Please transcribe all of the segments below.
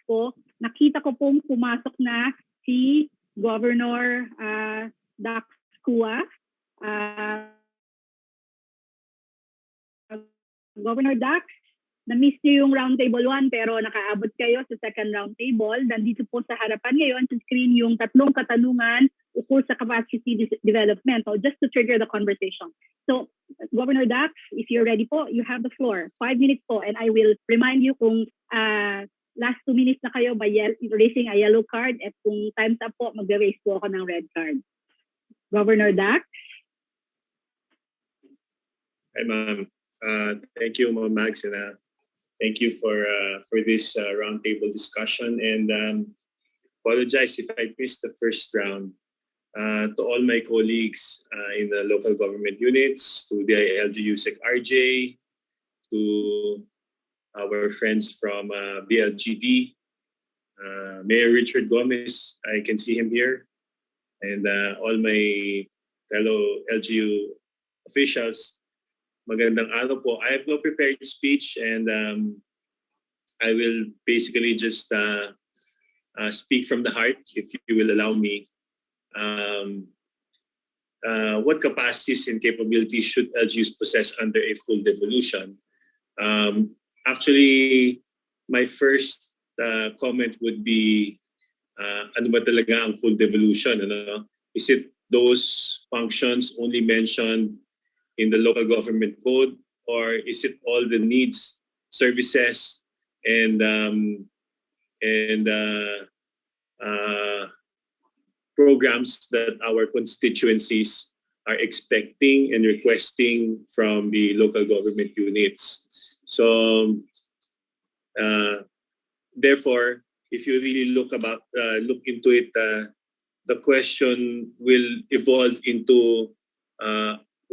ko, nakita ko pong pumasok na si Governor Dakila. Governor Dax, na-miss niyo yung roundtable 1 pero nakaabot kayo sa second roundtable. Nandito po sa harapan ngayon sa screen yung 3 katanungan ukol sa capacity development. So just to trigger the conversation. So Governor Dax, if you're ready po, you have the floor. 5 minutes po, and I will remind you kung last 2 minutes na kayo by raising a yellow card, at kung time's up po, mag-raise po ako ng red card. Governor Dax. Hi, ma'am. Thank you, Ma'am Mags, and thank you for this roundtable discussion. And apologize if I missed the first round. To all my colleagues in the local government units, to DILG USEC RJ, to our friends from BLGD, Mayor Richard Gomez, I can see him here, and all my fellow LGU officials. Magandang araw po. I have no prepared speech, and I will basically just speak from the heart, if you will allow me. What capacities and capabilities should LGUs possess under a full devolution? Actually, my first comment would be, ano ba talaga ang full devolution? Ano? Is it those functions only mentioned in the local government code, or is it all the needs, services, and programs that our constituencies are expecting and requesting from the local government units? So, therefore, if you really look into it, the question will evolve into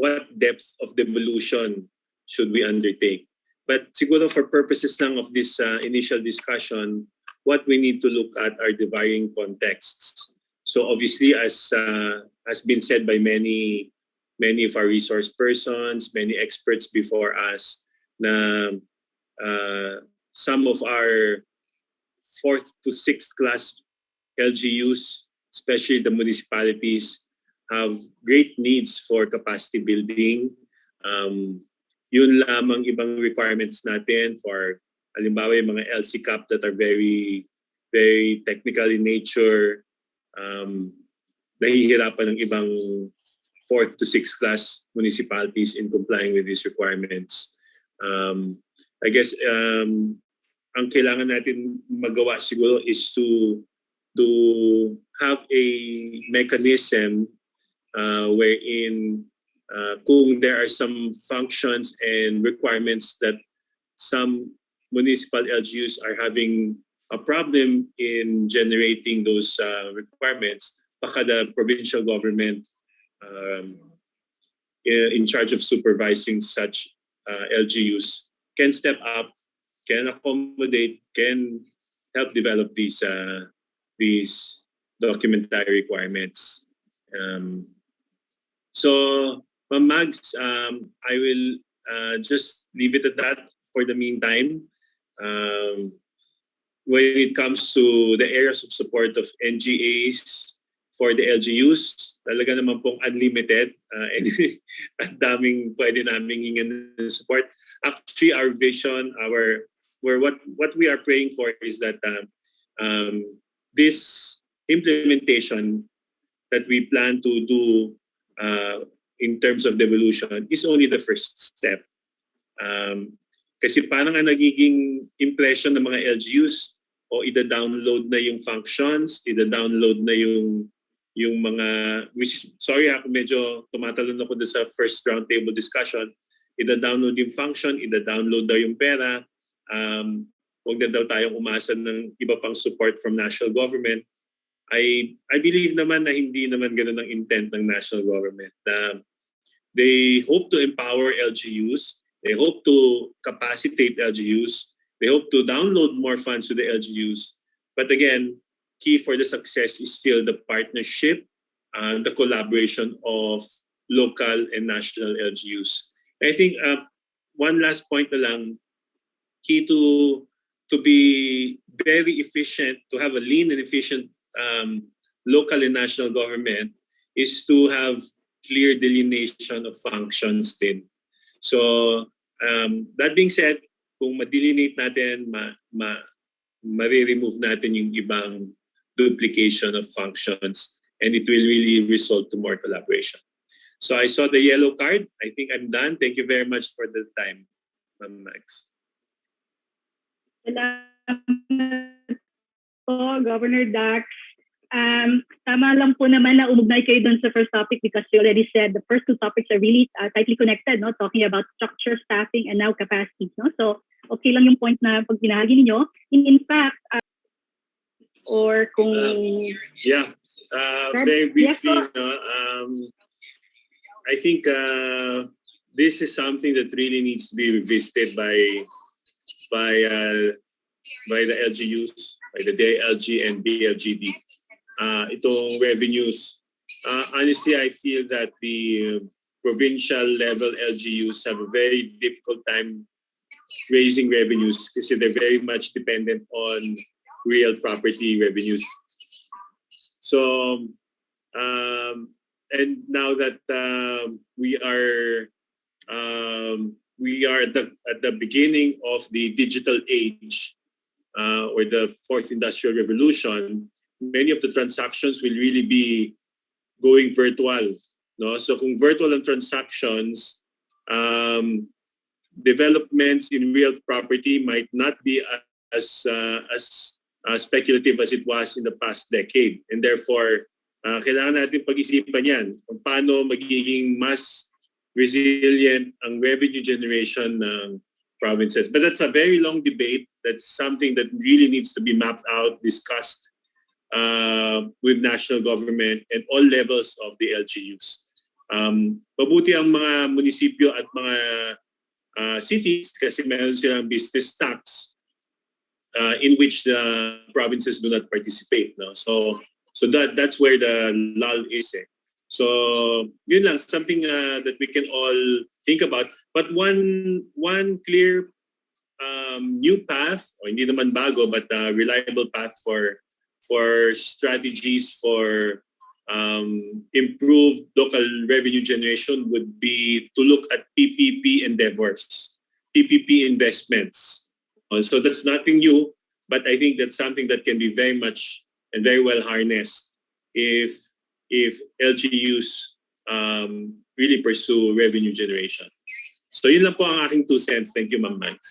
what depth of devolution should we undertake? But siguro for purposes lang of this initial discussion, what we need to look at are the varying contexts. So obviously, as has been said by many of our resource persons, many experts before us, na some of our 4th to 6th class LGUs, especially the municipalities, have great needs for capacity building. Yun lamang ibang requirements natin for, halimbawa, yung mga LCCAP that are very, very technical in nature. Nahihirapan ng ibang 4th to 6th class municipalities in complying with these requirements. I guess ang kailangan natin magawa siguro is to have a mechanism wherein kung there are some functions and requirements that some municipal LGUs are having a problem in generating those requirements, baka the provincial government in charge of supervising such LGUs can step up, can accommodate, can help develop these documentary requirements. So, Ma'am Mags, I will just leave it at that for the meantime. When it comes to the areas of support of NGAs for the LGUs, talaga naman pong unlimited. At daming pwede naming hingin ng support. Actually, our vision, what we are praying for is that this implementation that we plan to do in terms of devolution is only the first step. Kasi parang ang nagiging impression ng mga LGUs, o ida-download na yung functions, ida-download na yung mga, which is, sorry ako medyo tumatalon ako sa first roundtable discussion, ida-download yung function, ida-download daw yung pera, huwag na daw tayong umasa ng iba pang support from national government. I believe naman na hindi naman ganun ang intent ng national government. They hope to empower LGUs, they hope to capacitate LGUs, they hope to download more funds to the LGUs. But again, key for the success is still the partnership and the collaboration of local and national LGUs. I think one last point na lang, key to be very efficient, to have a lean and efficient local and national government is to have clear delineation of functions din. So that being said, kung ma-delineate natin, ma-remove natin yung ibang duplication of functions, and it will really result to more collaboration. So I saw the yellow card. I think I'm done. Thank you very much for the time, Ma'am Max. Salamat po, Governor Dax. Tama lang po naman na umugnay kayo dun sa first topic because you already said the first two topics are really tightly connected, no? Talking about structure, staffing, and now capacity. No? So okay lang yung point na pag binahagi ninyo. In fact, or kung... very briefly, yes, I think this is something that really needs to be revisited by the LGUs, by the DILG and DLGD. Itong revenues. Honestly, I feel that the provincial level LGUs have a very difficult time raising revenues because they're very much dependent on real property revenues. So, and now that we are at the beginning of the digital age or the fourth industrial revolution, many of the transactions will really be going virtual. No? So kung virtual ang transactions, developments in real property might not be as speculative as it was in the past decade. And therefore, kailangan natin pag-isipan yan kung paano magiging mas resilient ang revenue generation ng provinces. But that's a very long debate. That's something that really needs to be mapped out, discussed with national government and all levels of the LGUs. Mabuti ang mga munisipyo at mga cities kasi meron silang business tax in which the provinces do not participate. No? So that's where the lull is. So yun lang, something that we can all think about. But one clear new path, or hindi naman bago, but a reliable path for strategies for improved local revenue generation would be to look at PPP endeavors, PPP investments. So that's nothing new, but I think that's something that can be very much and very well harnessed if LGUs really pursue revenue generation. So yun lang po ang aking 2 cents. Thank you, Ma'am Max.